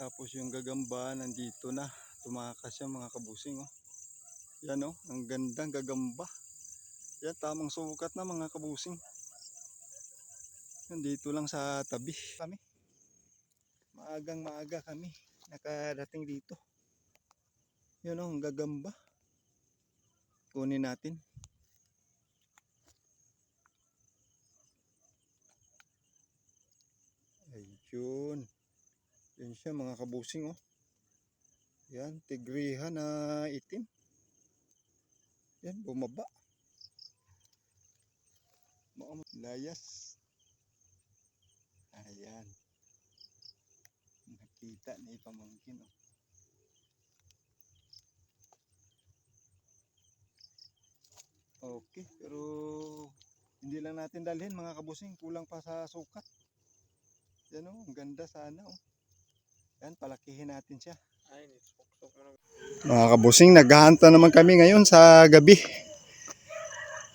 Tapos yung gagamba nandito na. Tumakas siya mga kabusing. Oh. Yan oh, ang gandang gagamba. Yan, tamang sukat na mga kabusing. Nandito lang sa tabi kami. Maagang maaga kami nakadating dito. Yan oh, ang gagamba. Kunin natin. Ayun. Yan siya mga kabusing oh. Yan, tigrihan na itim. Yan, bumaba. Layas. Ayan. Nakita na ipamangkin oh. Okay, pero hindi lang natin dalhin mga kabusing, kulang pa sa sukat. Yan oh, ang ganda sana oh. Yan, palakihin natin siya. Mga kabusing, naghahanta naman kami ngayon sa gabi.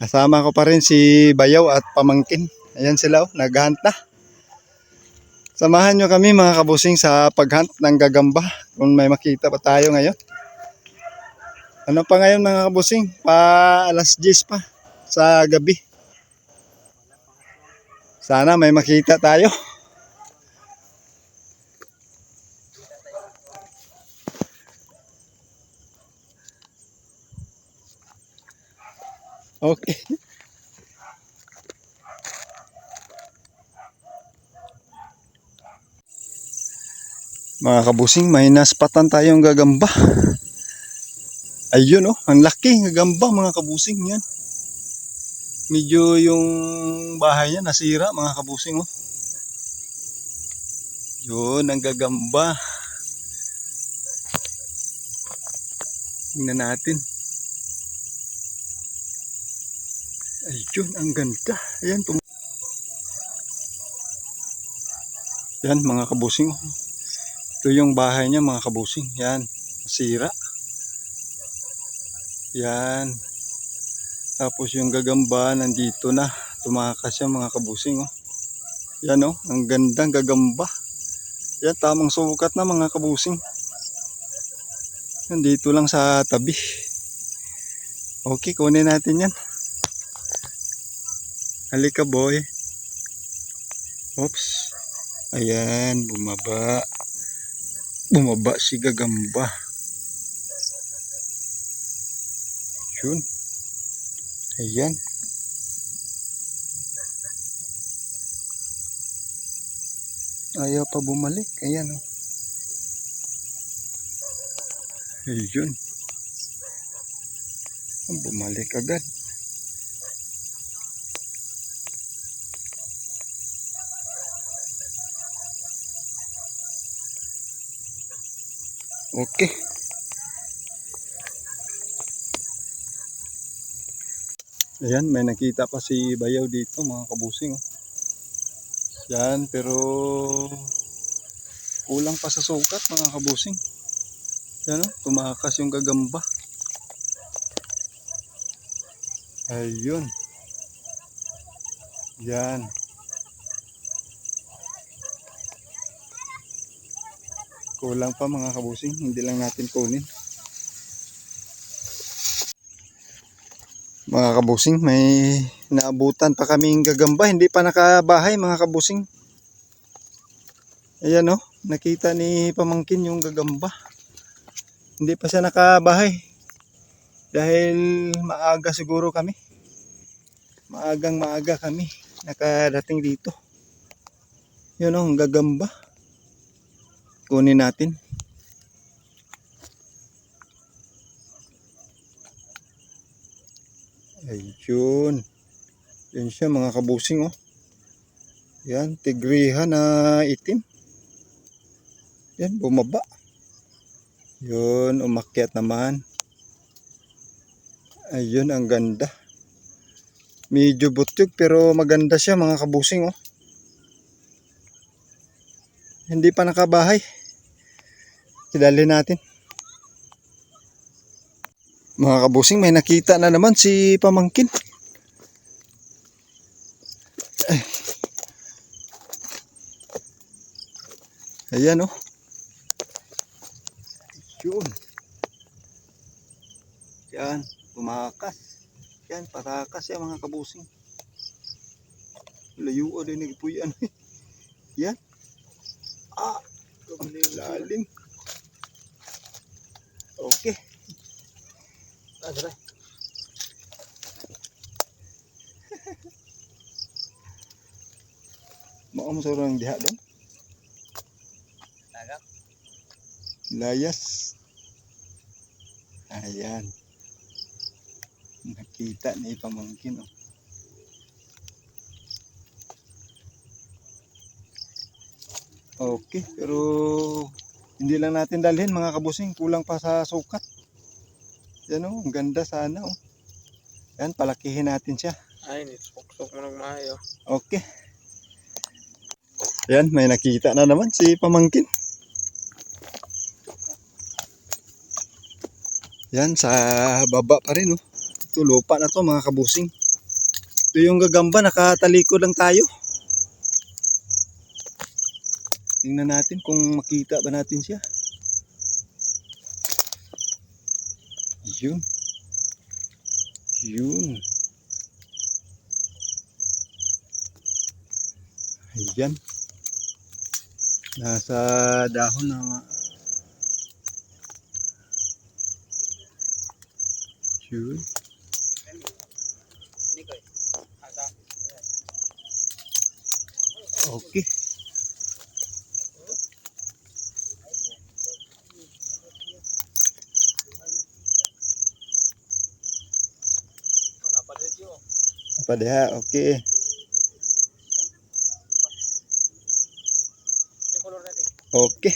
Kasama ko pa rin si Bayaw at pamangkin. Ayan sila oh, naghunt na. Samahan nyo kami mga kabusing sa paghunt ng gagamba. Kung may makita pa tayo ngayon. Ano pa ngayon mga kabusing? Pa alas 10 pa sa gabi. Sana may makita tayo. Okay. Mga kabusing, may naspatan tayong gagamba. Ayun oh, ang laki ng gagamba mga kabusing yan. Medyo yung bahay niya nasira mga kabusing oh. Yun ang gagamba. Tingnan natin. Ayun, ang ganda. Ayan, yan mga kabusing. Ito yung bahay niya mga kabusing. Yan, nasira. Yan. Tapos yung gagamba nandito na. Tumakas siya mga kabusing. Oh. Yan oh, ang gandang gagamba. Yan, tamang sukat na mga kabusing. Nandito lang sa tabi. Okay, kunin natin yan. Halika boy. Oops. Ayan, bumaba. Bumaba si gagamba. Yun. Ayan. Ayaw pa bumalik. Ayan o. Ayun. Bumalik agad. Okay. Ayan, may nakita pa si Bayaw dito mga kabusing. Yan, pero kulang pa sa sukat mga kabusing. Yan o, tumakas yung gagamba. Ayun. Yan. Kulang pa mga kabusing, hindi lang natin kunin. Mga kabusing, may naabutan pa kaming gagamba, hindi pa nakabahay mga kabusing. Ayan o, nakita ni pamangkin yung gagamba. Hindi pa siya nakabahay. Dahil maaga siguro kami. Maagang maaga kami nakadating dito. Yun o, ang gagamba. Kunin natin. Ayun. Yan siya mga kabusing oh. Yan, tigrihan na itim. Yan, bumaba. Yun, umakyat naman. Ayun, ang ganda. Medyo butyog pero maganda siya mga kabusing oh. Hindi pa nakabahay. Idali natin. Mga kabusing, may nakita na naman si pamangkin. Ay. Ayan oh. Yun. Yan, tumakas. Yan, patakas yan mga kabusing. Layo o din nagpuyan. Yan. Ah, lalim. Okay. Adre. Mao mo sa orang diha dong. Tagak. Layas. Ayan. Nakita ni pamangkin oh. Okay, pero hindi lang natin dalhin mga kabusing, kulang pa sa sukat. Yan oh, ang ganda sana oh. Yan, palakihin natin siya. Ay, nitsok-sok mo nagmaayo. Okay. Yan, may nakita na naman si pamangkin. Yan, sa baba pa rin oh. Ito lupa na to mga kabusing. Ito yung gagamba, nakatalikod lang tayo. Tingnan natin kung makita ba natin siya. Yun. Yun. Ayan. Nasa dahon na yun. Okay. Apa dia? Okay. Okay.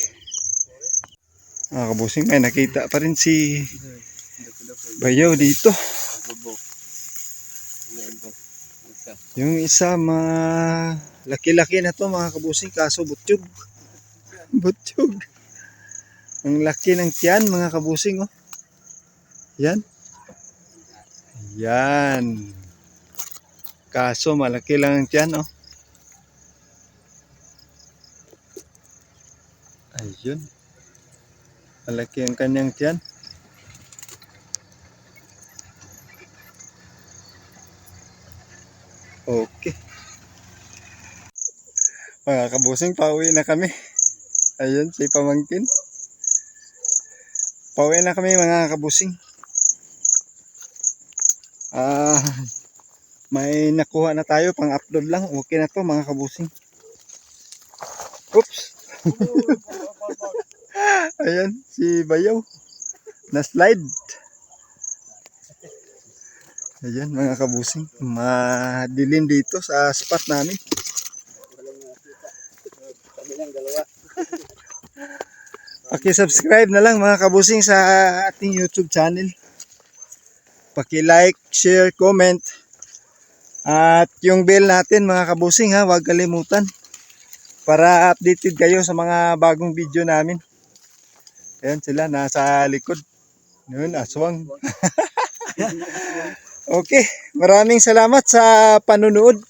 Mga kabusing, may nakita pa rin si Bayaw dito. Yung isa laki-laki na to mga kabusing, kaso butyog. Butyog. Ang laki ng tiyan mga kabusing oh. Yan. Yan. Kaso malaki lang ang tiyan oh. Ayun. Malaki ang kanyang tiyan. Okay. Mga kabusing, pauwi na kami. Ayun, si pamangkin. Pauwi na kami mga kabusing. May nakuha na tayo, pang upload lang. Okay na to mga kabusing. Oops. Ayan, si Bayaw. Na-slide. Ayan mga kabusing. Madilim dito sa spot namin. Paki-subscribe na lang mga kabusing sa ating YouTube channel. Paki-like, share, comment. At yung bell natin mga kabusing ha, huwag kalimutan. Para updated kayo sa mga bagong video namin. Ayan sila, nasa likod. Yun, aswang. Okay, maraming salamat sa panunood.